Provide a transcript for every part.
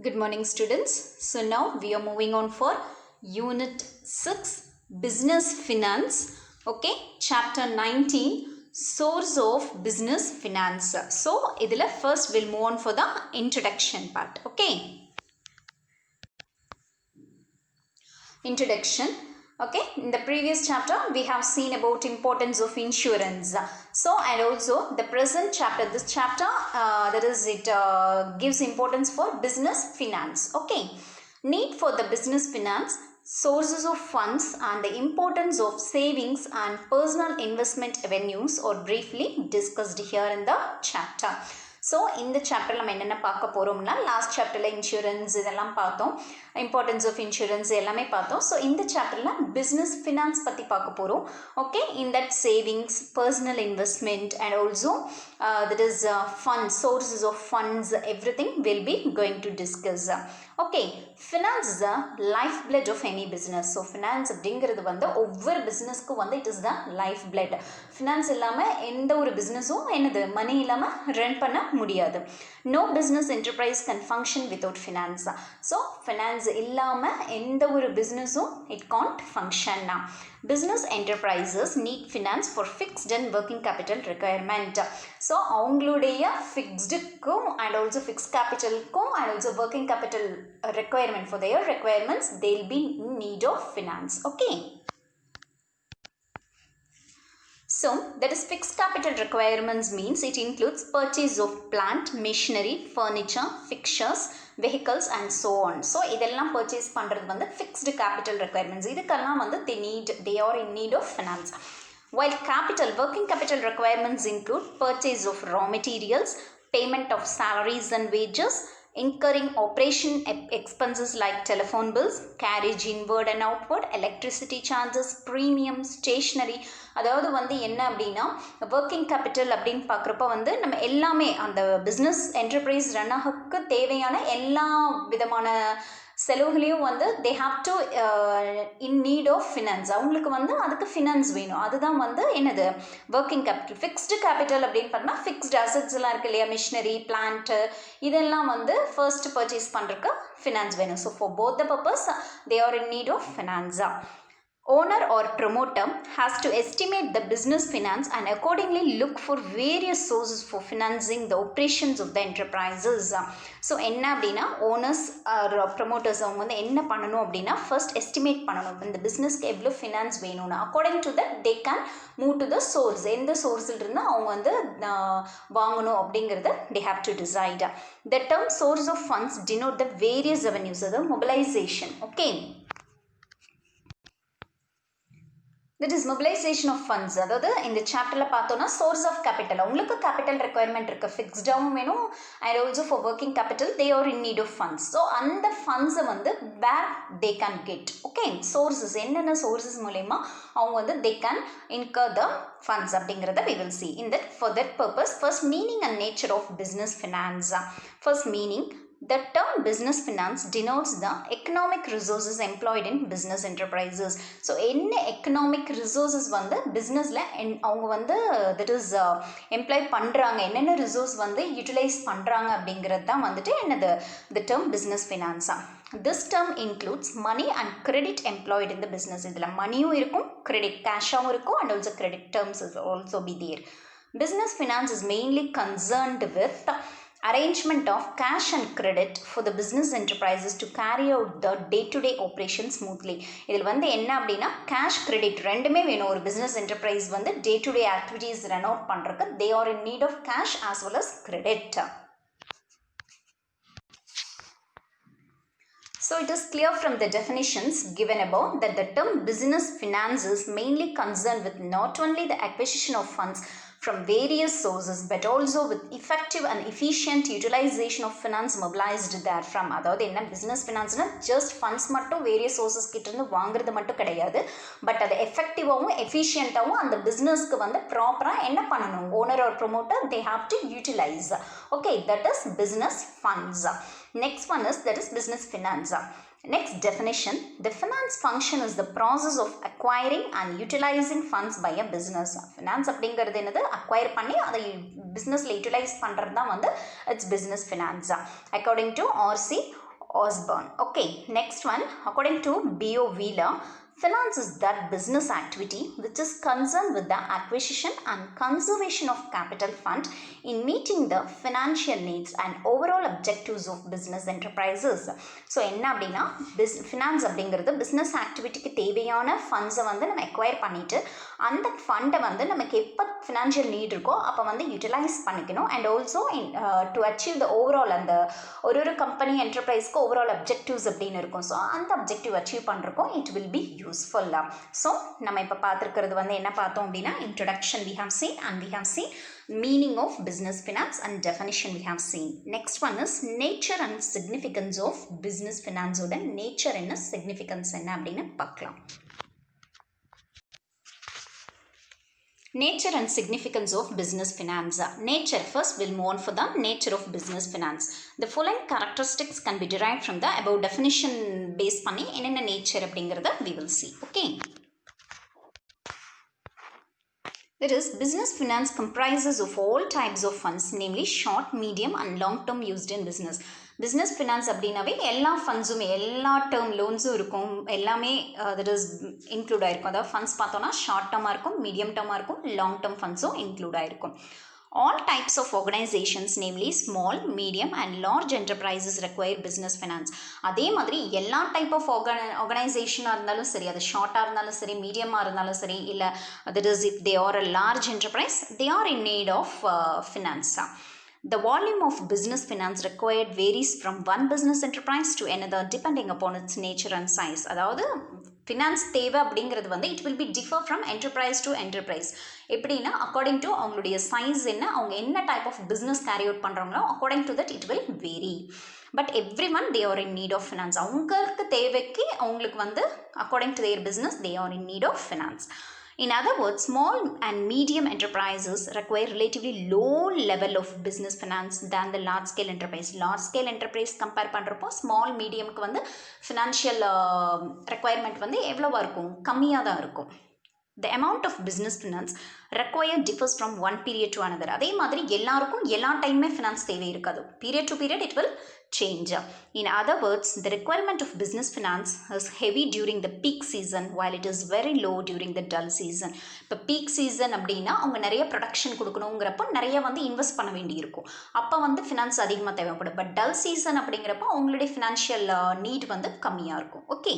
Good morning, students. So now we are moving on for Unit 6 Business Finance. Okay, Chapter 19 Source of Business Finance. So, idhila first we'll move on for the introduction part. Okay. Introduction. Okay, in the previous chapter we have seen about importance of insurance. So and also the present chapter, this chapter gives importance for business finance. Okay, need for the business finance, sources of funds and the importance of savings and personal investment avenues are briefly discussed here in the chapter. So இந்த சாப்டரில் நம்ம என்னென்ன பார்க்க போகிறோம்னா last சாப்டரில் insurance இதெல்லாம் பார்த்தோம், importance of insurance எல்லாமே பார்த்தோம். ஸோ இந்த சாப்டரில் பிஸ்னஸ் ஃபினான்ஸ் பற்றி பார்க்க போகிறோம். Okay, in that savings, personal investment and also that is funds, sources of funds, everything will be going to discuss. Okay, finance is the lifeblood of any business. So finance அப்படிங்கிறது வந்து ஒவ்வொரு பிஸ்னஸ்க்கும் வந்து it is the lifeblood. finance இல்லாமல் எந்த ஒரு பிஸ்னஸும் என்னது மணி இல்லாமல் run பண்ண முடியாது. No business enterprise can function without finance. So finance இல்லாமல் எந்த ஒரு பிஸ்னஸும் it can't function. Business enterprises need finance for fixed and working capital requirement. So அவங்களுடைய ஃபிக்ஸ்டுக்கும் அண்ட் ஆல்சோ ஃபிக்ஸ்ட் கேபிட்டலுக்கும் and also working capital requirement, for their requirements they'll be in need of finance. Okay, so that is fixed capital requirements means it includes purchase of plant, machinery, furniture, fixtures, vehicles and so on. So இதெல்லாம் purchase பண்றது வந்து fixed capital requirements. இதுக்கெல்லாம் வந்து they are in need of finance. While working capital requirements include purchase of raw materials, payment of salaries and wages, incurring operation expenses like telephone bills, carriage inward and outward, electricity charges, premium, stationery. அதாவது வந்து என்ன அப்படின்னா working capital அப்படின்னு பார்க்குறப்ப வந்து நம்ம எல்லாமே அந்த பிஸ்னஸ் என்டர்பிரைஸ் ரன் ஆகக்கு தேவையான எல்லா விதமான செலவுகளையும் வந்து they have to in need of finance. அவங்களுக்கு வந்து அதுக்கு ஃபினான்ஸ் வேணும். அதுதான் வந்து என்னது ஒர்க்கிங் கேபிட்டல். ஃபிக்ஸ்டு கேபிட்டல் அப்படின்னு பார்த்தோம்னா ஃபிக்ஸ்டு அசட்ஸ் எல்லாம் இருக்கு இல்லையா, மிஷினரி, பிளான்ட்டு, இதெல்லாம் வந்து ஃபர்ஸ்ட் பர்ச்சேஸ் பண்ணுறதுக்கு ஃபினான்ஸ் வேணும். So for both the purpose they are in need of ஃபினான்ஸா. Owner or promoter has to estimate the business finance and accordingly look for various sources for financing the operations of the enterprises. So என்ன அப்படின்னா owners R promoters அவங்க வந்து என்ன பண்ணணும் அப்படின்னா first estimate பண்ணணும் இந்த பிஸ்னஸ்க்கு எவ்வளோ ஃபினான்ஸ் வேணும்னு. According to that they can move to the source. எந்த சோர்ஸில் இருந்து அவங்க வந்து வாங்கணும் அப்படிங்கிறத they have to decide. The term source of funds denote the various avenues, அதாவது mobilization. Okay, that is mobilization of funds. அதாவது இந்த சாப்டரில் பார்த்தோன்னா சோர்ஸ் ஆஃப் கேபிட்டல். உங்களுக்கு கேபிட்டல் ரெக்குயர்மெண்ட் இருக்குது, ஃபிக்ஸ்டாகவும் வேணும் and also for working capital they are in need of funds. So அந்த ஃபண்ட்ஸை வந்து where they can get. Okay, sources என்னென்ன சோர்ஸஸ் மூலயமா அவங்க வந்து they can incur the funds அப்படிங்கிறத we will see. In that, for that purpose, first meaning and nature of business finance. First meaning, the term business finance denotes the economic resources employed in business enterprises. So என்ன economic resources வந்து பிஸ்னஸில் அவங்க வந்து that is employee பண்ணுறாங்க, என்னென்ன resource வந்து utilise பண்ணுறாங்க அப்படிங்கிறது தான் வந்துட்டு என்னது the term business finance. This term includes money and credit employed in the business. இதில் மணியும் இருக்கும், கிரெடிட் கேஷாகவும் இருக்கும் and also credit terms is also be there. Business finance is mainly concerned with arrangement of cash and credit for the business enterprises to carry out the day-to-day operations smoothly. இதில் வந்து என்ன அப்படின்னா cash credit ரெண்டுமே வேணும். ஒரு business enterprise வந்து day to day activities run out பண்ணுறதுக்கு they are in need of cash as well as credit. So it is clear from the definitions given above that the term business finance is mainly concerned with not only the acquisition of funds from various sources but also with effective and efficient utilization of finance mobilized therefrom. அதாவது என்ன business ஃபினான்ஸ்னால் just funds மட்டும் various sources கிட்டேருந்து வாங்குறது மட்டும் கிடையாது, but அது எஃபெக்டிவாகவும் எஃபிஷியண்ட்டாகவும் அந்த பிஸ்னஸ்க்கு வந்து ப்ராப்பராக என்ன பண்ணணும் owner or promoter they have to utilise. Okay, that is business funds. Next one is that is business finance. Next definition, the finance function is the process of acquiring and utilizing funds by a business. Finance அப்படிங்கிறது என்னது acquire பண்ணி அதை businessல utilize பண்ணுறது தான் வந்து it's business finance. According to RC Osborne. Okay, next one, according to B.O. Wheeler, finance is that business activity which is concerned with the acquisition and conservation of capital fund in meeting the financial needs and overall objectives of business enterprises. So என்ன அப்படின்னா finance அப்படிங்கிறது business ஆக்டிவிட்டிக்கு தேவையான ஃபண்ட்ஸை வந்து நம்ம எக்வயர் பண்ணிவிட்டு அந்த ஃபண்டை வந்து நமக்கு எப்போ ஃபினான்ஷியல் நீட் இருக்கோ அப்போ வந்து யூட்டிலைஸ் பண்ணிக்கணும். And also to achieve the overall அந்த ஒரு கம்பெனி என்டர்பிரைஸ்க்கு ஓவரால் அப்ஜெக்டிவ்ஸ் அப்படின்னு இருக்கும். ஸோ அந்த அப்ஜெக்டிவ் அச்சீவ் பண்ணுறக்கும் இட் வில் பி யூஸ்ஃபுல்லாக. ஸோ நம்ம இப்போ பார்த்துருக்கிறது வந்து என்ன பார்த்தோம் அப்படின்னா introduction we have seen and we have seen meaning of business finance and definition we have seen. Next one is nature and significance of business finance. ஓட nature என்ன significance என்ன அப்படின்னு பார்க்கலாம். Nature and significance of business finance. Nature, first we'll move on for the nature of business finance. The following characteristics can be derived from the above definition based பண்ணி என்னென்ன nature அப்படிங்கிறத we will see. Okay. That is, business finance comprises of all types of funds, namely short, medium and long term used in business. Business finance அப்படின்னாவே எல்லா ஃபண்ட்ஸுமே எல்லா term லோன்ஸும் இருக்கும், எல்லாமே that is include ஆகிருக்கும். அதாவது ஃபண்ட்ஸ் பார்த்தோன்னா short டேர்மாக இருக்கும், medium டேர்மாக இருக்கும், லாங் டேர்ம் ஃபண்ட்ஸும் இன்க்ளூட் ஆகிருக்கும். All types of organizations, namely small, medium and large enterprises require business finance. அதே மாதிரி எல்லா டைப் ஆஃப் ஆர்கனைசேஷனாக இருந்தாலும் சரி, அது ஷார்ட்டாக இருந்தாலும் சரி, மீடியமாக இருந்தாலும் சரி, இல்லை that is if they are a large enterprise they are in need of finance. The volume of business finance required varies from one business enterprise to another depending upon its nature and size. அதாவது finance தேவை அப்படிங்கிறது வந்து it will be differ from enterprise to enterprise. எப்படின்னா according to அவங்களுடைய size என்ன, அவங்க என்ன type of business carry out பண்ணுறாங்களோ according to that it will vary. But every one they are in need of finance. அவங்களுக்கு தேவைக்கு அவங்களுக்கு வந்து according to their business they are in need of finance. In other words, small and medium enterprises require relatively low level of business finance than the large scale enterprise. Large scale enterprise compare பண்ணுறப்போ small mediumக்கு வந்து financial requirement வந்து எவ்வளோவா இருக்கும், கம்மியாக தான் இருக்கும். The amount of business finance required differs from one period to another. அதே மாதிரி எல்லாருக்கும் எல்லா டைமே ஃபினான்ஸ் தேவை இருக்காது. Period to period it will change. In other words, the requirement of business finance is heavy during the peak season while it is very low during the dull season. இப்போ peak season அப்படின்னா அவங்க நிறைய production கொடுக்கணுங்கிறப்போ நிறைய வந்து invest பண்ண வேண்டி இருக்கும், அப்போ வந்து ஃபினான்ஸ் அதிகமாக தேவைப்படும். பட் டல் சீசன் அப்படிங்கிறப்போ அவங்களுடைய ஃபினான்ஷியல் நீட் வந்து கம்மியாக இருக்கும். Okay,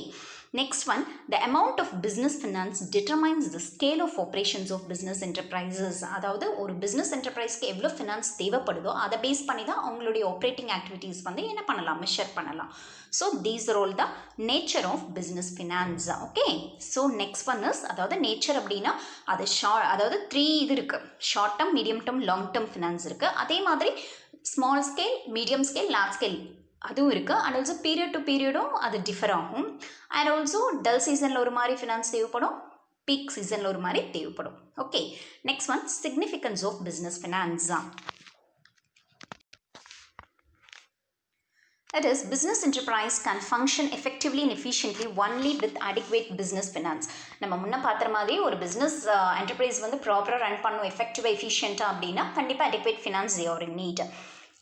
next one, the amount of business finance determines the scale of operations of business enterprises. அதாவது ஒரு பிஸ்னஸ் என்டர்பிரைஸ்க்கு எவ்வளோ ஃபினான்ஸ் தேவைப்படுதோ அதை பேஸ் பண்ணி தான் அவங்களுடைய ஆப்ரேட்டிங் ஆக்டிவிட்டீஸ் வந்து என்ன பண்ணலாம், மெஷர் பண்ணலாம். So these are all the nature of business finance. Okay, so next one is, அதாவது நேச்சர் அப்படின்னா அது அதாவது 3 இது இருக்குது, short term, medium term, long term finance இருக்குது. அதே மாதிரி small scale, medium scale, large scale அதுவும் இருக்குது. அண்ட் ஆல்சோ பீரியட் டு பீரியடும் அது டிஃபர் ஆகும். அண்ட் ஆல்சோ டல் சீசனில் ஒரு மாதிரி ஃபினான்ஸ் தேவைப்படும், பீக் சீசனில் ஒரு மாதிரி தேவைப்படும். Okay, next one, significance of business finance. That is, business enterprise can function effectively and efficiently only with adequate business finance. நம்ம முன்ன பார்க்குற மாதிரி ஒரு பிஸ்னஸ் என்டர்பிரைஸ் வந்து ப்ராப்பராக ரன் பண்ணும் எஃபெக்டிவாக எஃபிஷியண்ட்டாக அப்படின்னா கண்டிப்பாக adequate finance they are in need.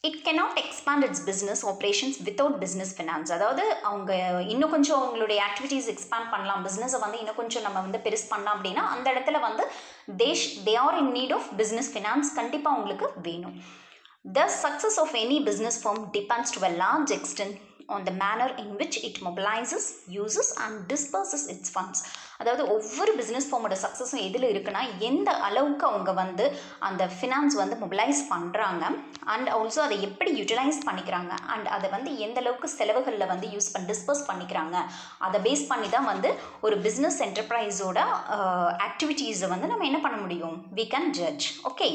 It cannot expand its business operations without business finance. அதாவது அவங்க இன்னும் கொஞ்சம் அவங்களுடைய ஆக்டிவிட்டீஸ் எக்ஸ்பேண்ட் பண்ணலாம், பிஸ்னஸை வந்து இன்னும் கொஞ்சம் நம்ம வந்து பெருசு பண்ணலாம் அப்படின்னா அந்த இடத்துல வந்து they are in need of business finance கண்டிப்பாக அவங்களுக்கு வேணும். The success of any business firm depends to a large extent on the manner in which it mobilizes, uses and disperses its funds. அதாவது ஒவ்வொரு பிஸ்னஸ் ஃபார்மோட சக்ஸஸும் எதில் இருக்குன்னா எந்த அளவுக்கு அவங்க வந்து அந்த ஃபினான்ஸ் வந்து மொபிலைஸ் பண்ணுறாங்க, அண்ட் ஆல்சோ அதை எப்படி யூட்டிலைஸ் பண்ணிக்கிறாங்க, அண்ட் அதை வந்து எந்த அளவுக்கு செலவுகளில் வந்து டிஸ்பர்ஸ் பண்ணிக்கிறாங்க, அதை பேஸ் பண்ணி தான் வந்து ஒரு பிஸ்னஸ் என்டர்பிரைஸோட ஆக்டிவிட்டீஸை வந்து நம்ம என்ன பண்ண முடியும், we can judge. Okay,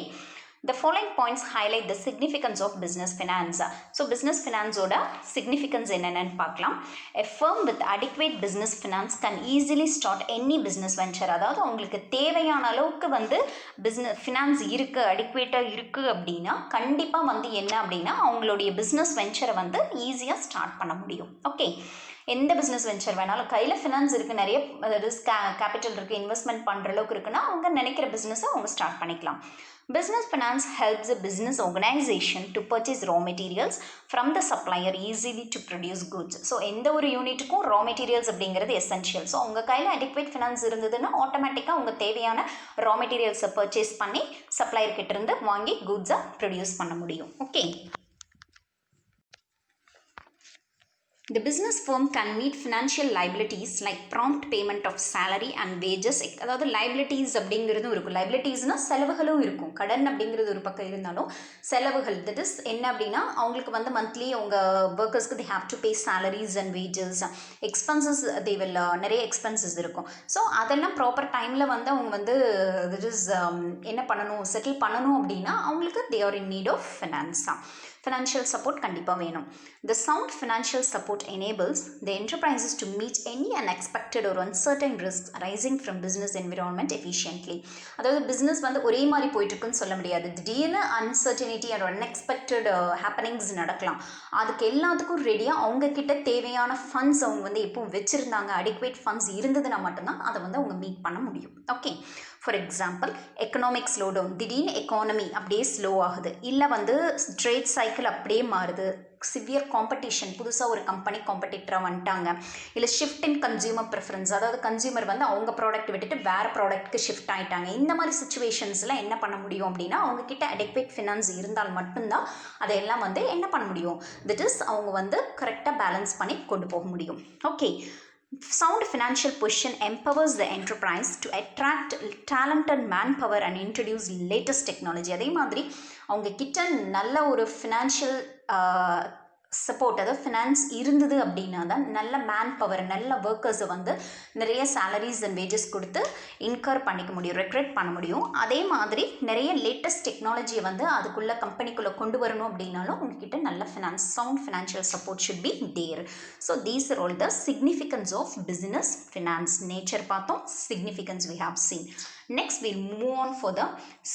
the following points highlight the significance of business finance. So business finance oda significance என்னன்னு பார்க்கலாம். A firm with adequate business finance can easily start any business venture. அதாவது உங்களுக்கு தேவையான அளவுக்கு வந்து பிஸ்னஸ் ஃபினான்ஸ் இருக்குது, அடிக்குவேட்டாக இருக்குது அப்படின்னா கண்டிப்பாக வந்து என்ன அப்படின்னா அவங்களுடைய பிஸ்னஸ் வெஞ்சரை வந்து ஈஸியாக ஸ்டார்ட் பண்ண முடியும். ஓகே, எந்த பிஸ்னஸ் வெஞ்சர் வேணாலும் கையில் ஃபினான்ஸ் இருக்குது, நிறைய கேபிட்டல் இருக்குது, இன்வெஸ்ட்மெண்ட் பண்ணுற அளவுக்கு இருக்குன்னா அவங்க நினைக்கிற பிஸ்னஸை அவங்க ஸ்டார்ட் பண்ணிக்கலாம். Business finance helps a business organization to purchase raw materials from the supplier easily to produce goods. So எந்த ஒரு யூனிட்டுக்கும் ரா மெட்டீரியல்ஸ் அப்படிங்கிறது எசென்ஷியல். ஸோ உங்கள் கையில் அடிக்வேட் ஃபினான்ஸ் இருந்ததுன்னா ஆட்டோமேட்டிக்காக உங்கள் தேவையான ரா மெட்டீரியல்ஸை பர்ச்சேஸ் பண்ணி சப்ளையர் கிட்ட இருந்து வாங்கி குட்ஸை ப்ரொடியூஸ் பண்ண முடியும். Okay, the business firm can meet financial liabilities like prompt payment of salary and wages. அதாவது liabilities அப்படிங்கிறதும் இருக்கும். liabilitiesனால் செலவுகளும் இருக்கும். கடன் அப்படிங்கிறது ஒரு பக்கம் இருந்தாலும் செலவுகள், that is என்ன அப்படின்னா அவங்களுக்கு வந்து மந்த்லி அவங்க ஒர்க்கர்ஸ்க்கு they have to pay salaries and wages, expenses they will நிறைய எக்ஸ்பென்சஸ் இருக்கும். ஸோ அதெல்லாம் ப்ராப்பர் டைமில் வந்து அவங்க வந்து that is என்ன பண்ணணும், செட்டில் பண்ணணும் அப்படின்னா அவங்களுக்கு they are in need of finance. Financial support கண்டிப்பாக வேணும். The sound financial support enables the enterprises to meet any unexpected or uncertain risks arising from business environment efficiently. அதாவது பிஸ்னஸ் வந்து ஒரே மாதிரி போயிட்டுருக்குன்னு சொல்ல முடியாது. திடீர்னு அன்சர்டனிட்டி அண்ட் அன்எக்ஸ்பெக்டட் ஹேப்பனிங்ஸ் நடக்கலாம். அதுக்கு எல்லாத்துக்கும் ரெடியாக அவங்கக்கிட்ட தேவையான ஃபண்ட்ஸ் அவங்க வந்து எப்பவும் வச்சுருந்தாங்க, அடிக்வேட் ஃபண்ட்ஸ் இருந்ததுன்னா மட்டும்தான் அதை வந்து அவங்க மீட் பண்ண முடியும். Okay, for example economic slow down, திடீர்னு எக்கானமி அப்படியே ஸ்லோ ஆகுது, இல்லை வந்து ட்ரேட் சைக்கிள் அப்படியே மாறுது, சிவியர் காம்படிஷன், புதுசாக ஒரு கம்பெனி காம்படிட்டராக வந்துட்டாங்க, இல்லை ஷிஃப்ட் இன் கன்சியூமர் ப்ரிஃபரன்ஸ், அதாவது கன்சியூமர் வந்து அவங்க ப்ராடக்ட் விட்டுட்டு வேறு ப்ராடக்ட்க்கு ஷிஃப்ட் ஆகிட்டாங்க. இந்த மாதிரி சுச்சுவேஷன்ஸில் என்ன பண்ண முடியும் அப்படின்னா அவங்கக்கிட்ட அடெக்வேட் ஃபினான்ஸ் இருந்தால் மட்டும்தான் அதையெல்லாம் வந்து என்ன பண்ண முடியும், தட் இஸ் அவங்க வந்து கரெக்டாக பேலன்ஸ் பண்ணி கொண்டு போக முடியும். Okay, sound financial position empowers the enterprise to attract talented manpower and introduce latest technology. அதே மாதிரி அவங்க கிட்ட நல்ல ஒரு ஃபினான்ஷியல் சப்போர்ட், அதாவது ஃபினான்ஸ் இருந்தது அப்படின்னா தான் நல்ல மேன் பவர், நல்ல ஒர்க்கர்ஸை வந்து நிறைய சேலரிஸ் அண்ட் வேஜஸ் கொடுத்து இன்கர் பண்ணிக்க முடியும், ரெக்ரூட் பண்ண முடியும். அதே மாதிரி நிறைய லேட்டஸ்ட் டெக்னாலஜியை வந்து அதுக்குள்ளே கம்பெனிக்குள்ளே கொண்டு வரணும் அப்படின்னாலும் உங்ககிட்ட நல்ல finance, sound financial support should be there. So these are all the significance of business finance. Nature பார்த்தோம், significance we have seen. Next will move on for the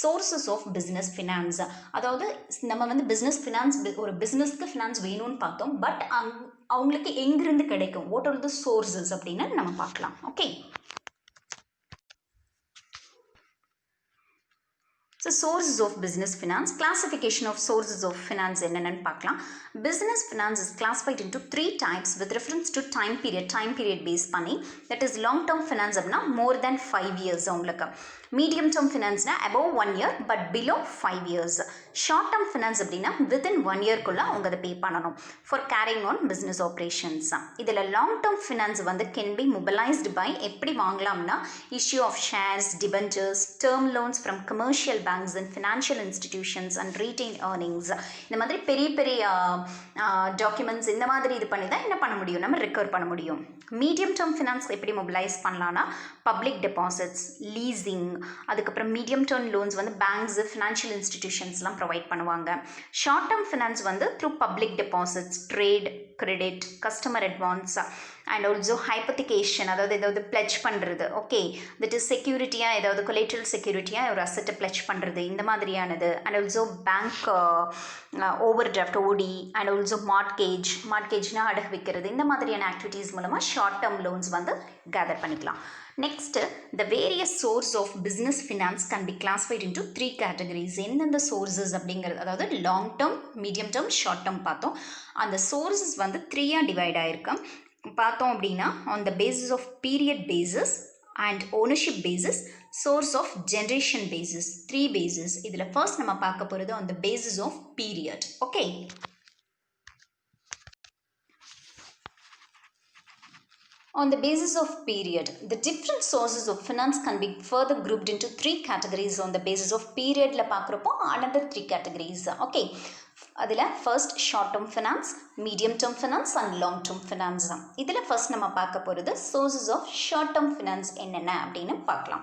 sources of business finance. அதாவது நம்ம வந்து business finance, ஒரு பிஸ்னஸ்க்கு finance வேணும்னு பார்த்தோம், but அவங்களுக்கு எங்கிருந்து கிடைக்கும், வாட் ஆர் த சோர்சஸ் அப்படின்னு நம்ம பார்க்கலாம். Okay, so sources of business finance, classification of sources of finance என்னென்னு பார்க்கலாம். Business finance is classified into 3 types with reference to time period base பண்ணி. That is long term finance அப்படின்னா more than 5 years அவங்களுக்கு. Medium term ஃபினான்ஸ்னால் above 1 year but below 5 years. Short term finance அப்படின்னா within 1 yearக்குள்ளே அவங்க அதை pay பண்ணணும் for carrying on business operations. இதில் லாங் டேர்ம் ஃபினான்ஸ் வந்து கேன் பி மொபிலைஸ்டு பை எப்படி வாங்கலாம்னா issue of shares, debentures, term loans from commercial banks and financial institutions and retain earnings. இந்த மாதிரி பெரிய பெரிய டாக்குமெண்ட்ஸ் இந்த மாதிரி இது பண்ணி தான் என்ன பண்ண முடியும், நம்ம ரெக்கவர் பண்ண முடியும். மீடியம் டேர்ம் ஃபினான்ஸ் எப்படி மொபிலைஸ் பண்ணலான்னா பப்ளிக் டெபாசிட்ஸ், லீசிங், அதுக்கப்புறம் மீடியம் டேர்ம் லோன்ஸ் வந்து பேங்க்ஸ், ஃபினான்ஷியல் இன்ஸ்டிடியூஷன்ஸ்லாம் ப்ரொவைட் பண்ணுவாங்க. ஷார்ட் டேர்ம் ஃபினான்ஸ் வந்து through public deposits, trade, credit, customer advance and also hypothecation, அதாவது ஏதாவது பிளட்ஜ் பண்ணுறது. ஓகே, தட் இஸ் செக்யூரிட்டியாக ஏதாவது கொலேட்ரல் செக்யூரிட்டியாக ஒரு அசட்டை பிளட்ஜ் பண்ணுறது, இந்த மாதிரியானது. And also bank over draft, ஓடி, அண்ட் ஆல்சோ மார்ட்கேஜ்னால் அடகு வைக்கிறது. இந்த மாதிரியான ஆக்டிவிட்டீஸ் மூலமாக ஷார்ட் டேர்ம் லோன்ஸ் வந்து கேதர் பண்ணிக்கலாம். Next, the various source of business finance can be classified into 3 categories. எந்தெந்த sources அப்படிங்கிறது, அதாவது long term, medium term, short term பார்த்தோம். அந்த sources வந்து 3 டிவைட் ஆகிருக்கு பார்த்தோம் அப்படின்னா on the basis of period basis and ownership basis, source of generation basis, 3 basis. இதில் first நம்ம பார்க்க போகிறது on the basis of period. Okay. On the basis of period, the different sources of finance can be further grouped into 3 categories. On the basis of period la paakrappo another 3 categories. Okay, adila first short term finance, medium term finance and long term finance. idila first nama paaka poradhu sources of short term finance enna appadinu paakalam.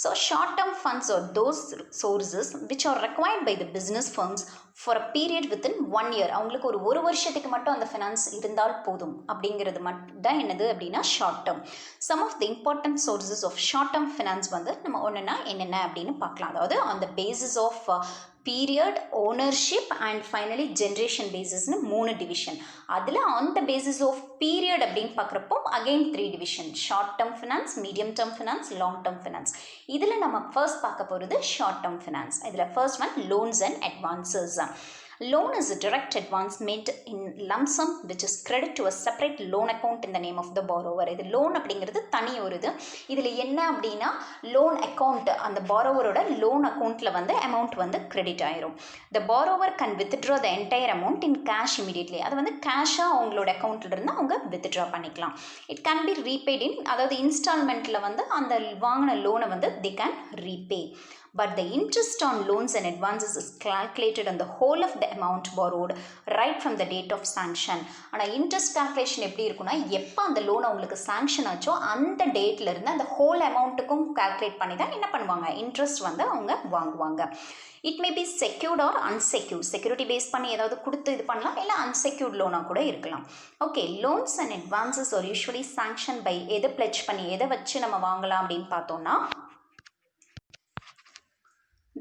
So short term funds are those sources which are required by the business firms for a period within 1 year. அவங்களுக்கு ஒரு வருஷத்துக்கு மட்டும் அந்த finance இருந்தால் போதும் அப்படிங்கிறது மட்டும் தான் என்னது அப்படின்னா short term. Some of the important sources of short term finance வந்து நம்ம ஒன்றுனா என்னென்ன அப்படின்னு பார்க்கலாம். அதாவது on the basis of period, ownership and finally generation பேசிஸ்னு 3 டிவிஷன். அதில் on the basis of period அப்படின்னு பார்க்குறப்போ again 3 division. Short term finance, medium term finance, long term finance. இதில் நம்ம ஃபர்ஸ்ட் பார்க்க போகிறது ஷார்ட் டேர்ம் ஃபினான்ஸ். இதில் first one loans and advances. Loan is a direct advance made in lump sum which is credit to a separate loan account in the name of the borrower. இது loan அப்படிங்கிறது தனி ஒரு இது. இதில் என்ன அப்படின்னா loan account, அந்த பாரோவரோட loan அக்கௌண்ட்டில் வந்து அமௌண்ட் வந்து கிரெடிட் ஆயிரும். The borrower can withdraw the entire amount in cash immediately. அது வந்து கேஷாக அவங்களோட அக்கௌண்ட்டில் இருந்து அவங்க வித்ட்ரா பண்ணிக்கலாம். It can be repaid in, அதாவது இன்ஸ்டால்மெண்ட்டில் வந்து அந்த வாங்கின லோனை வந்து they can repay. But the interest on loans and advances is calculated on the whole of the amount borrowed right from the date of sanction. ஆனால் interest calculation எப்படி இருக்குன்னா, எப்போ அந்த லோன் அவங்களுக்கு சாங்ஷன் ஆச்சோ அந்த டேட்ல இருந்து அந்த ஹோல் அமௌண்ட்டுக்கும் கால்குலேட் பண்ணி தான் என்ன பண்ணுவாங்க, இன்ட்ரெஸ்ட் வந்து அவங்க வாங்குவாங்க. It may be secured or unsecured. Security base பண்ணி ஏதாவது கொடுத்து இது பண்ணலாம், இல்லை அன்செக்யூர்ட் லோனாக கூட இருக்கலாம். Okay, loans and advances are usually sanction by எதை பிளெட்ஜ் பண்ணி எதை வச்சு நம்ம வாங்கலாம் அப்படின்னு பார்த்தோம்னா,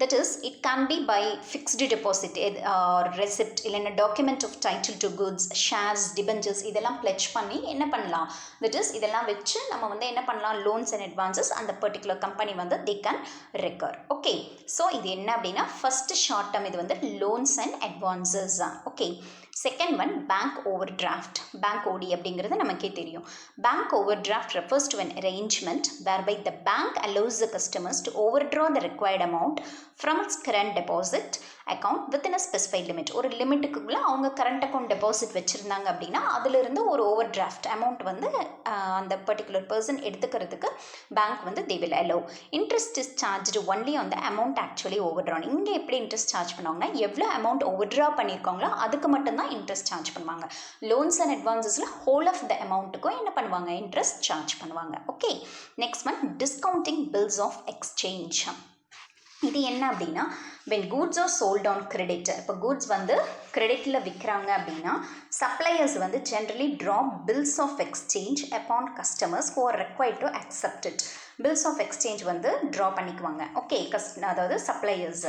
that is, it can be by fixed deposit or receipt, இல்லைன்னா document of title to goods, shares, debentures, இதெல்லாம் pledge பண்ணி என்ன பண்ணலாம், that is இதெல்லாம் வச்சு நம்ம வந்து என்ன பண்ணலாம், loans and advances அந்த particular company வந்து they can recur. Okay, so இது என்ன அப்படின்னா ஃபர்ஸ்ட் ஷார்ட் டேர்ம் இது வந்து loans and advances. Okay, second one bank over draft. Bank ஓடி அப்படிங்கிறது நமக்கே தெரியும். Bank over draft refers to an arrangement whereby the bank allows the customers to overdraw the required amount from its current deposit account within a specified limit. ஒரு லிமிட்டுக்குள்ளே அவங்க current account deposit வச்சுருந்தாங்க அப்படின்னா அதிலிருந்து ஒரு ஓவர் டிராஃப்ட் அமௌண்ட் வந்து அந்த particular person எடுத்துக்கிறதுக்கு bank வந்து they will allow. Interest is charged only on the amount actually overdrawn. இங்கே எப்படி இன்ட்ரெஸ்ட் சார்ஜ் பண்ணுவாங்கன்னா, எவ்வளோ அமௌண்ட் ஓவர்ட்ரா பண்ணியிருக்காங்களோ அதுக்கு மட்டும்தான் இன்ட்ரெஸ்ட் சார்ஜ் பண்ணுவாங்க. லோன்ஸ் அண்ட் அட்வான்சஸில் ஹோல் ஆஃப் த அமௌண்ட்டுக்கும் என்ன பண்ணுவாங்க, இன்ட்ரெஸ்ட் சார்ஜ் பண்ணுவாங்க. Okay, next one discounting bills of exchange. இது என்ன அப்படின்னா, when goods are sold on credit, இப்போ கூட்ஸ் வந்து கிரெடிட்டில் விற்கிறாங்க அப்படின்னா சப்ளையர்ஸ் வந்து generally draw bills of exchange upon customers who are required to accept it. bills of exchange வந்து draw பண்ணிக்குவாங்க. ஓகே, அதாவது suppliers.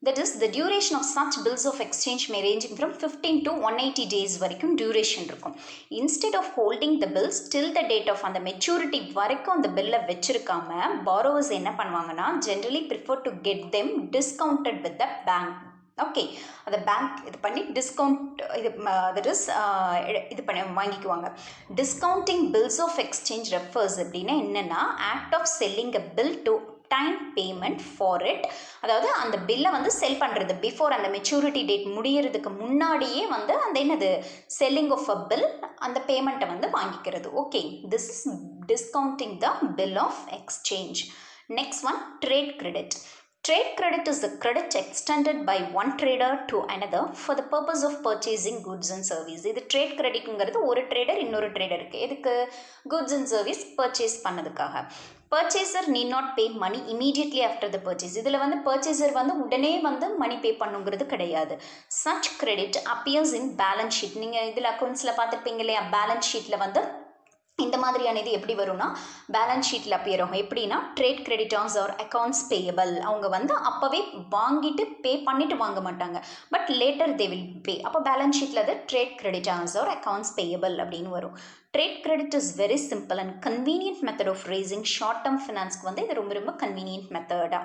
That is, the duration of such bills of exchange may ranging from 15 to 180 days வரைக்கும் duration இருக்கும். Instead of holding the bills till the date of அந்த maturity வரைக்கும் அந்த பில்லை வச்சிருக்காம borrowers என்ன பண்ணுவாங்கன்னா generally prefer to get them discounted with the bank. Okay, அதை bank இது பண்ணி டிஸ்கவுண்ட் இது தட் இஸ் இது பண்ணி வாங்கிக்குவாங்க. Discounting bills of exchange refers அப்படின்னா என்னென்னா, act of selling a bill to time payment for it. அதாவது அந்த பில்லை வந்து செல் பண்ணுறது பிஃபோர் அந்த மெச்சூரிட்டி டேட் முடியறதுக்கு முன்னாடியே வந்து அந்த என்னது செல்லிங் ஆஃப் அ பில், அந்த பேமெண்ட்டை வந்து வாங்கிக்கிறது. Okay, this is discounting the bill of exchange. Next one trade credit. Trade credit is the credit extended by one trader to another for the purpose of purchasing goods and service. இது trade கிரெடிட்ங்கிறது ஒரு trader இன்னொரு ட்ரேடருக்கு எதுக்கு, goods and service purchase பண்ணதுக்காக. Purchaser need not pay money immediately after the purchase. இதில் வந்து purchaser வந்து உடனே வந்து மணி பே பண்ணுங்கிறது கிடையாது. Such credit appears in balance sheet. நீங்கள் இதில் அக்கௌண்ட்ஸில் பார்த்துருப்பீங்க இல்லையா, பேலன்ஸ் ஷீட்டில் வந்து இந்த மாதிரியான இது எப்படி வரும்னா பேலன்ஸ் ஷீட்டில் அப்பியர் ஆகும். எப்படின்னா trade creditors or accounts payable. அவங்க வந்து அப்போவே வாங்கிட்டு பே பண்ணிட்டு வாங்க மாட்டாங்க, but later they will pay. அப்போ பேலன்ஸ் ஷீட்டில் அது trade creditors or accounts payable அப்படின்னு வரும். Trade credit is very simple and convenient method of raising short term ஃபினான்ஸ்க்கு வந்து இது ரொம்ப ரொம்ப கன்வீனியன்ட் மெத்தடா.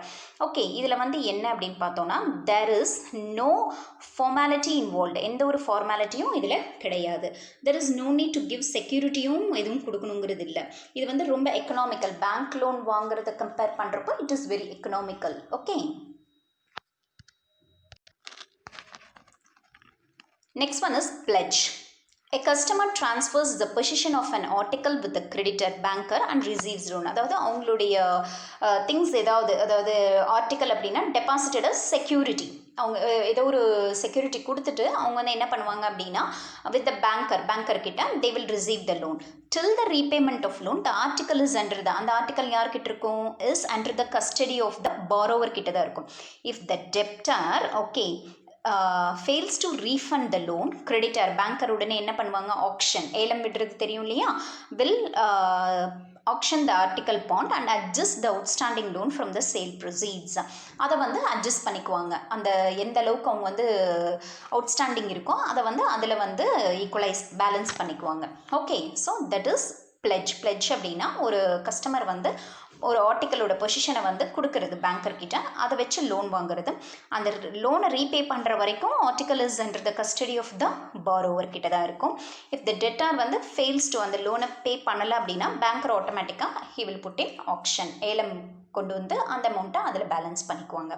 ஓகே, இதில் வந்து என்ன அப்படின்னு பார்த்தோன்னா, there is no formality involved. எந்த ஒரு ஃபார்மாலிட்டியும் இதில் கிடையாது. There is no need to give செக்யூரிட்டியும் எதுவும் கொடுக்கணுங்கிறது இல்லை. இது வந்து ரொம்ப எக்கனாமிக்கல். பேங்க் லோன் வாங்குறத கம்பேர் பண்ணுறப்போ it is very economical. Okay, next one is pledge. A customer transfers the possession of an article with the creditor banker and receives loan. அதாவது அவங்களுடைய திங்ஸ் அதாவது ஆர்டிக்கல் அப்படின்னா டெபாசிட்டட் செக்யூரிட்டி. அவங்க ஏதோ ஒரு security கொடுத்துட்டு அவங்க வந்து என்ன பண்ணுவாங்க அப்படின்னா வித் த பேங்கர் கிட்ட they will receive the loan. Till the repayment of loan, the article is under the, அந்த ஆர்டிக்கல் யார்கிட்ட இருக்கும், is under the custody of the borrower கிட்ட தான் இருக்கும். If the debtor, okay, fails to refund the loan creditor banker உடனே என்ன பண்ணுவாங்க action ஏலம் விடுறது தெரியும் இல்லையா will auction the article bond and adjust the outstanding loan from the sale proceeds அதை வந்து அட்ஜஸ்ட் பண்ணிக்குவாங்க அந்த எந்த அளவுக்கு அவங்க வந்து அவுட்ஸ்டாண்டிங் இருக்கோ அதை வந்து அதில் வந்து ஈக்குவலைஸ் பேலன்ஸ் பண்ணிக்குவாங்க okay so that is pledge அப்படின்னா ஒரு கஸ்டமர் வந்து ஒரு ஆர்டிக்கலோட பொசிஷனை வந்து கொடுக்கறது பேங்கர்கிட்ட அதை வச்சு லோன் வாங்குறது அந்த லோனை ரீபே பண்ணுற வரைக்கும் article is under the custody of the borrower கிட்ட தான் இருக்கும் இஃப் த டெட்டார் வந்து ஃபெயில்ஸ் டு அந்த லோனை பே பண்ணலை அப்படின்னா பேங்கர் ஆட்டோமேட்டிக்காக he will put in auction ஏலம் கொண்டு வந்து அந்த அமௌண்ட்டை அதில் பேலன்ஸ் பண்ணிக்குவாங்க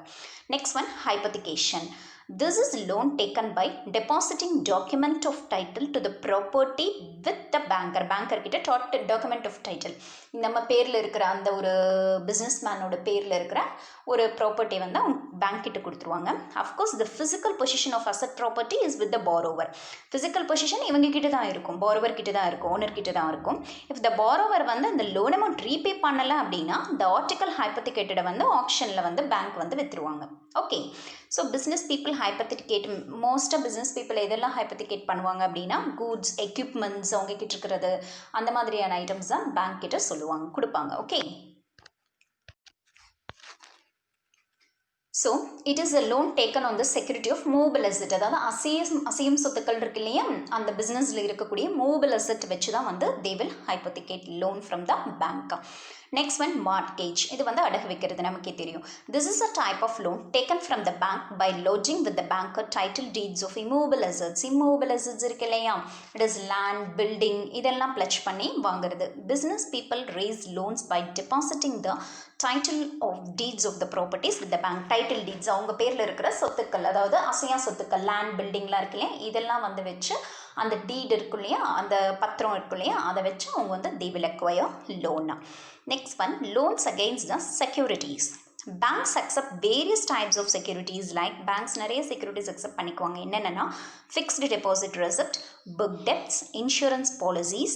next one hypothecation This is loan taken by depositing document of title to the property with the banker. Banker கிட்ட document of title. நம்ம பேரில் இருக்கிற அந்த ஒரு பிஸ்னஸ் மேனோட பேரில் இருக்கிற ஒரு ப்ராப்பர்ட்டி வந்து அவங்க பேங்க் கிட்ட கொடுத்துருவாங்க of course the physical position of asset property is with the borrower physical position இவங்க கிட்ட தான் இருக்கும் பாரோவர் கிட்ட தான் இருக்கும் ஓனர் கிட்ட தான் இருக்கும் இஃப் த பாரோவர் வந்து அந்த லோன் அமௌண்ட் ரீபே பண்ணலை அப்படின்னா த ஆர்டிக்கல் ஹைபோதிகேட்டடை வந்து ஆக்ஷனில் வந்து பேங்க் வந்து விற்றுருவாங்க ஓகே ஸோ பிஸ்னஸ் பீப்புள் ஹைபோதிகேட் மோஸ்ட்டாக பிஸ்னஸ் பீப்புள் எதெல்லாம் ஹைபோதிகேட் பண்ணுவாங்க அப்படின்னா கூட்ஸ் எக்யூப்மெண்ட்ஸ் அவங்க கிட்ட இருக்கிறது அந்த மாதிரியான ஐட்டம்ஸ் தான் பேங்க் கிட்ட சொல்லுவாங்க கொடுப்பாங்க okay so it is a loan taken on the security of movable asset அதாவது அசையும் சொத்துக்கள் இருக்கு இல்லையா அந்த பிஸ்னஸில் இருக்கக்கூடிய மூவபிள் அசெட் வச்சு தான் வந்து they will hypothecate loan from the bank next one mortgage இது வந்து அடகு வைக்கிறது நமக்கே தெரியும் this is a type of loan taken from the bank by lodging with the banker title deeds of immovable assets இருக்கு இல்லையா இட் இஸ் லேண்ட் பில்டிங் இதெல்லாம் pledge பண்ணி வாங்குறது business people raise loans by depositing the title of deeds of the properties with the bank title deeds அவங்க பேரில் இருக்கிற சொத்துக்கள் அதாவது அசையா சொத்துக்கள் லேண்ட் பில்டிங்லாம் இருக்கு இல்லையா இதெல்லாம் வந்து வச்சு அந்த டீட் இருக்கு இல்லையா அந்த பத்திரம் இருக்கு இல்லையா அதை வச்சு அவங்க வந்து they will acquire loan. Next one, loans against the securities. Banks accept various types of securities like banks நிறைய securities accept பண்ணிக்குவாங்க என்னென்னா fixed deposit receipt, book debts, insurance policies,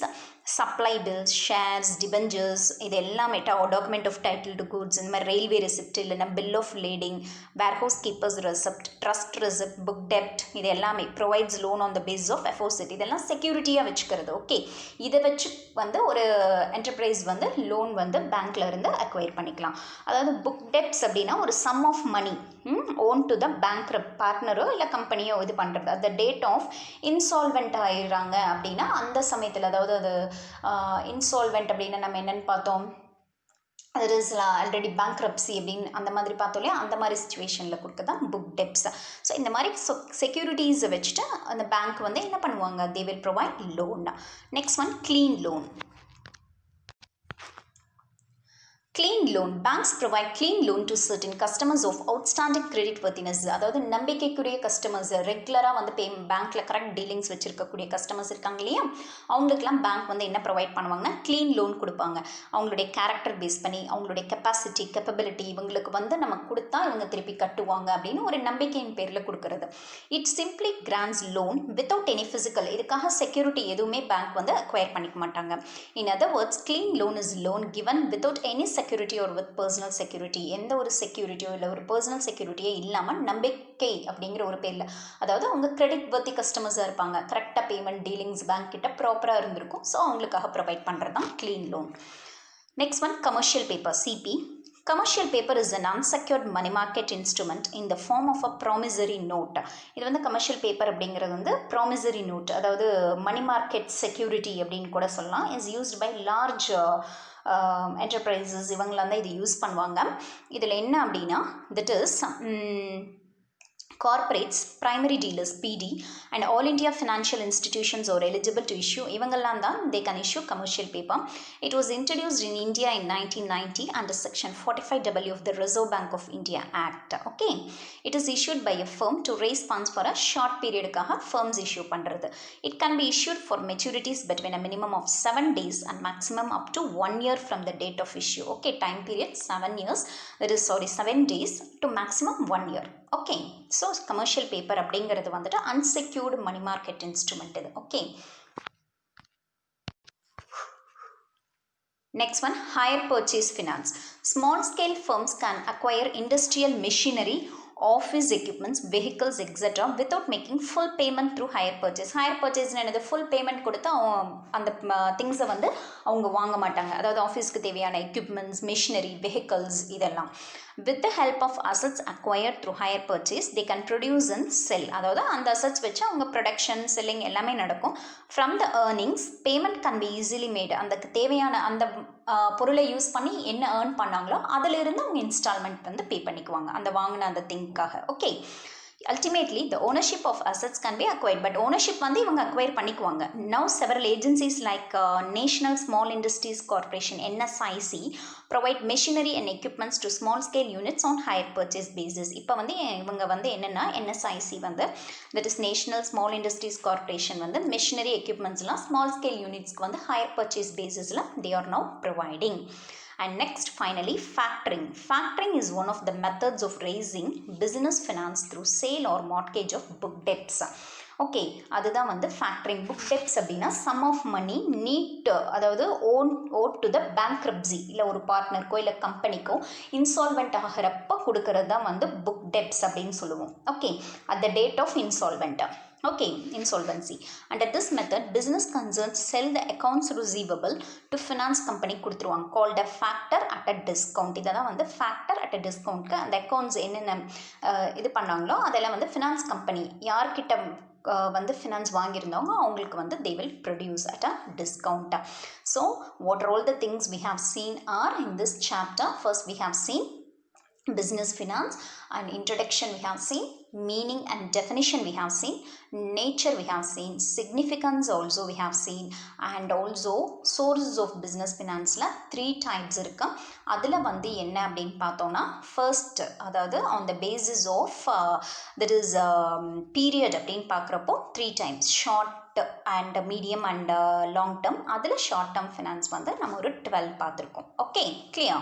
supply bills, shares, debentures இது எல்லாமே document of title to goods இந்த மாதிரி railway receipt இல்லைன்னா bill of lading, warehouse keepers receipt, trust receipt, book debt இது எல்லாமே provides loan on the basis of aforesaid இதெல்லாம் செக்யூரிட்டியாக வச்சுக்கிறது okay இதை வச்சு வந்து ஒரு என்டர்பிரைஸ் வந்து லோன் வந்து பேங்க்ல இருந்து அக்வயர் பண்ணிக்கலாம் அதாவது புக் டெப்ட்ஸ் அப்படின்னா ஒரு sum of money own to the bank பார்ட்னரோ இல்லை கம்பெனியோ இது பண்ணுறது அந்த டேட் ஆஃப் இன்சால்வெண்ட் ஆயிடுறாங்க அப்படின்னா அந்த சமயத்தில் அதாவது அது இன்சால்வெண்ட் அப்படின்னா நம்ம என்னென்னு பார்த்தோம் அது இஸ் ஆல்ரெடி பேங்க்ரப்சி அப்படின்னு அந்த மாதிரி பார்த்தோம் இல்லையா அந்த மாதிரி சுச்சுவேஷனில் கொடுக்க தான் புக் டெப்ட்ஸ் ஸோ இந்த மாதிரி செக்யூரிட்டிஸை வச்சுட்டு அந்த பேங்க் வந்து என்ன பண்ணுவாங்க they will provide loan next one clean loan Clean loan. Banks provide clean loan to certain customers of outstanding credit worthiness. அதாவது நம்பிக்கைக்குரிய கஸ்டமர்ஸ் ரெகுலராக வந்து பேங்க்கில் கரெக்ட் டீலிங்ஸ் வச்சுருக்கக்கூடிய கஸ்டமர்ஸ் இருக்காங்க இல்லையா அவங்களுக்குலாம் பேங்க் வந்து என்ன ப்ரொவைட் பண்ணுவாங்கன்னா க்ளீன் லோன் கொடுப்பாங்க அவங்களுடைய கேரக்டர் பேஸ் பண்ணி அவங்களுடைய கெப்பாசிட்டி கேப்பபிலிட்டி இவங்களுக்கு வந்து நம்ம கொடுத்தா இவங்க திருப்பி கட்டுவாங்க அப்படின்னு ஒரு நம்பிக்கையின் பேரில் கொடுக்கறது it simply grants loan without any physical இதுக்காக செக்யூரிட்டி எதுவுமே பேங்க் வந்து அக்வயர் பண்ணிக்க மாட்டாங்க in other words clean loan is loan given without any security ஒரு வித் பர்சனல் செக்யூரிட்டி எந்த ஒரு செக்யூரிட்டியோ இல்லை ஒரு பர்சனல் செக்யூரிட்டியே இல்லாமல் நம்பிக்கை அப்படிங்கிற ஒரு பேரில் அதாவது அவங்க கிரெடிட் வர்த்தி கஸ்டமர்ஸாக இருப்பாங்க கரெக்டாக பேமெண்ட் டீலிங்ஸ் பேங்க் கிட்ட ப்ராப்பராக இருந்திருக்கும் ஸோ அவங்களுக்காக ப்ரொவைட் பண்ணுறது தான் clean loan next one commercial paper CP Commercial paper is an unsecured money market instrument in the form of a promissory note. இது வந்து கமர்ஷியல் பேப்பர் அப்படிங்கிறது வந்து ப்ராமிசரி நோட் அதாவது மணி மார்க்கெட் செக்யூரிட்டி அப்படின்னு கூட சொல்லலாம் is used by large enterprises இவங்களாம் தான் இது யூஸ் பண்ணுவாங்க இதில் என்ன அப்படின்னா that is corporates, primary dealers, PD and all India financial institutions are eligible to issue இவங்கெல்லாம் தான் they can issue commercial paper. It was introduced in India in 1990 under section 45W of the Reserve Bank of India Act. Okay, it is issued by a firm to raise funds for a short period காக firms issue பண்றது. It can be issued for maturities between a minimum of 7 days and maximum up to 1 year from the date of issue. Okay, time period 7 years. That is 7 days to maximum 1 year. Okay so commercial paper அப்படிங்கிறது வந்துட்டு unsecured money market instrument இது okay next one hire purchase finance small scale firms can acquire industrial machinery office equipments, vehicles, etc. without making full payment through hire purchase. Hire purchase என்னது full payment கொடுத்து அந்த திங்ஸை வந்து அவங்க வாங்க மாட்டாங்க. அதாவது ஆஃபீஸ்க்கு தேவையான எக்யூப்மெண்ட்ஸ், மிஷினரி, வெஹிக்கல்ஸ் இதெல்லாம். With the help of assets acquired through hire purchase, they can produce and sell. அதாவது அந்த அசட்ஸ் வச்சு அவங்க ப்ரொடக்ஷன், செல்லிங் எல்லாமே நடக்கும். From the earnings, payment can be easily made. அந்த தேவையான அந்த பொருளை யூஸ் பண்ணி என்ன ஏர்ன் பண்ணாங்களோ அதிலிருந்து அவங்க இன்ஸ்டால்மெண்ட் வந்து பே பண்ணிக்குவாங்க அந்த வாங்கின அந்த திங்க்காக. Okay, ultimately the ownership of assets can be acquired, but ownership வந்து இவங்க acquire பண்ணிக்குவாங்க. Now several agencies like National Small Industries Corporation NSIC provide machinery and equipments to small scale units on hire purchase basis. இப்போ வந்து இவங்க வந்து என்னன்னா NSIC வந்து that is National Small Industries Corporation வந்து machinery equipmentsலாம் small scale unitsக்கு வந்து hire purchase basisல they are now providing. And next, finally, factoring. Factoring is one of the methods of raising business finance through sale or mortgage of book debts. Okay, அதுதான் வந்து factoring. Book debts அப்படின்னா some of money NEET, அதாவது vote to the bankruptcy, இல்லை ஒரு பார்ட்னருக்கோ இல்லை கம்பெனிக்கோ insolvent ஆகிறப்ப கொடுக்கறது தான் வந்து புக் டெப்ஸ் அப்படின்னு சொல்லுவோம். Okay, at the date of insolvent. Okay, insolvency. Under this method, business concerns sell the accounts receivable to finance company கொடுத்துருவாங்க, called a factor at a discount. இதெல்லாம் வந்து factor at a discount. அந்த accounts என்னென்ன இது பண்ணாங்களோ அதெல்லாம் வந்து finance company யார்கிட்ட வந்து finance வாங்கியிருந்தவங்க அவங்களுக்கு வந்து they will produce at a discount. So, what are all the things we have seen are in this chapter? First, we have seen business finance and introduction, we have seen meaning and definition, we have seen nature, we have seen significance also, we have seen, and also sources of business finance la 3 types irukku. adula vandu enna appdin paathona, first adhaadu on the basis of there is period appdin paakrappo 3 types, short and medium and long term. adula short term finance vandu nama oru 12 paathirukom. Okay, clear?